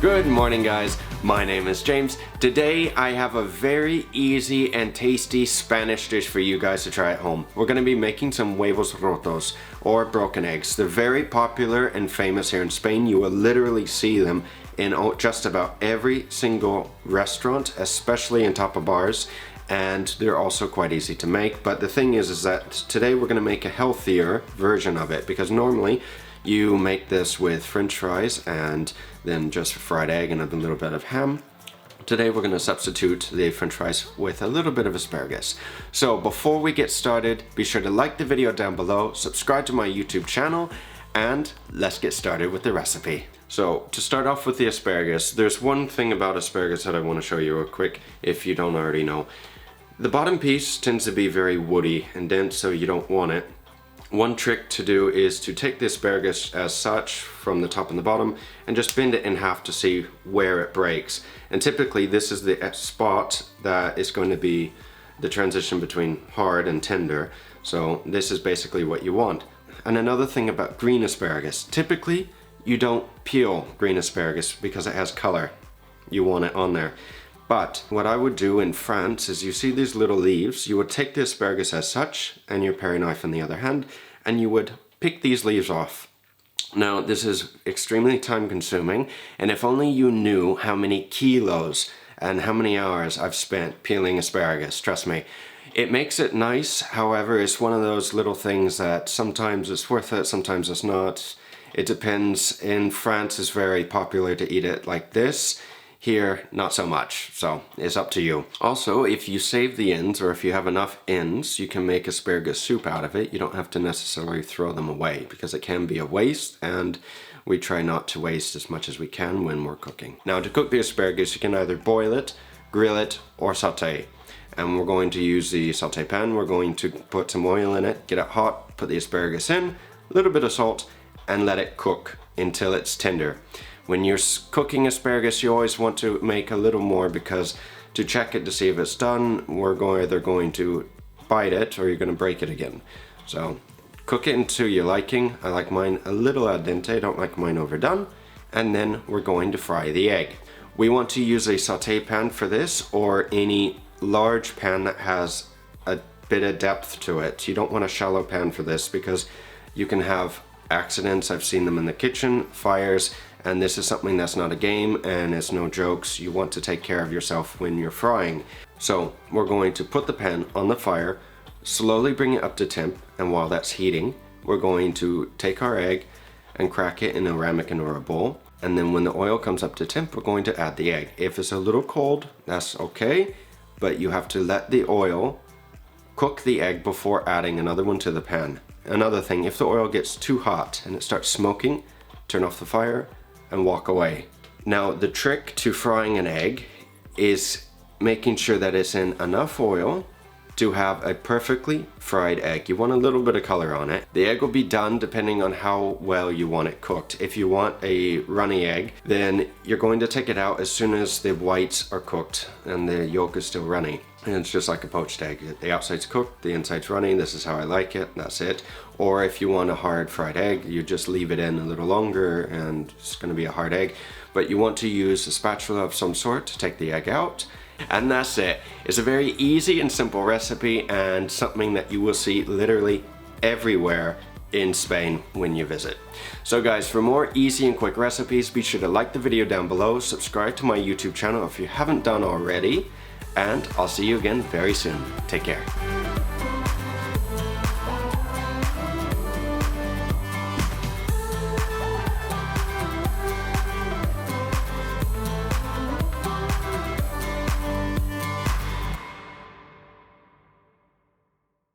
Good morning guys, my name is James. Today I have a very easy and tasty Spanish dish for you guys to try at home. We're going to be making some huevos rotos, or broken eggs. They're very popular and famous here in Spain. You will literally see them in just about every single restaurant, especially in tapas bars, and they're also quite easy to make. But the thing is that today we're going to make a healthier version of it, because normally you make this with french fries and then just fried egg and a little bit of ham. Today we're going to substitute the french fries with a little bit of asparagus. So before we get started, be sure to like the video down below, subscribe to my YouTube channel, and let's get started with the recipe. So to start off with the asparagus, there's one thing about asparagus that I want to show you real quick if you don't already know. The bottom piece tends to be very woody and dense, so you don't want it. One trick to do is to take the asparagus as such from the top and the bottom and just bend it in half to see where it breaks. And typically this is the spot that is going to be the transition between hard and tender. So this is basically what you want. And another thing about green asparagus, typically you don't peel green asparagus because it has color. You want it on there. But what I would do in France is, you see these little leaves, you would take the asparagus as such and your paring knife in the other hand, and you would pick these leaves off. Now this is extremely time consuming, and if only you knew how many kilos and how many hours I've spent peeling asparagus, trust me. It makes it nice, however it's one of those little things that sometimes it's worth it, sometimes it's not. It depends. In France it's very popular to eat it like this. Here, not so much, so it's up to you. Also, if you save the ends, or if you have enough ends, you can make asparagus soup out of it. You don't have to necessarily throw them away, because it can be a waste, and we try not to waste as much as we can when we're cooking. Now, to cook the asparagus, you can either boil it, grill it, or saute. And we're going to use the saute pan. We're going to put some oil in it, get it hot, put the asparagus in, a little bit of salt, and let it cook until it's tender. When you're cooking asparagus, you always want to make a little more, because to check it to see if it's done, we're either going to bite it or you're going to break it again. So cook it into your liking. I like mine a little al dente, don't like mine overdone. And then we're going to fry the egg. We want to use a saute pan for this, or any large pan that has a bit of depth to it. You don't want a shallow pan for this, because you can have accidents. I've seen them in the kitchen, fires, and this is something that's not a game and it's no jokes. You want to take care of yourself when you're frying. So we're going to put the pan on the fire, slowly bring it up to temp, and while that's heating, we're going to take our egg and crack it in a ramekin or a bowl. And then when the oil comes up to temp, we're going to add the egg. If it's a little cold, that's okay, but you have to let the oil cook the egg before adding another one to the pan. Another thing, if the oil gets too hot and it starts smoking, turn off the fire and walk away. Now the trick to frying an egg is making sure that it's in enough oil to have a perfectly fried egg. You want a little bit of color on it. The egg will be done depending on how well you want it cooked. If you want a runny egg, then you're going to take it out as soon as the whites are cooked and the yolk is still runny. And it's just like a poached egg. The outside's cooked, the inside's runny. This is how I like it, that's it. Or if you want a hard fried egg, you just leave it in a little longer and it's gonna be a hard egg. But you want to use a spatula of some sort to take the egg out. And that's it. It's a very easy and simple recipe, and something that you will see literally everywhere in Spain when you visit. So guys, for more easy and quick recipes, be sure to like the video down below, subscribe to my YouTube channel if you haven't done already, and I'll see you again very soon. Take care.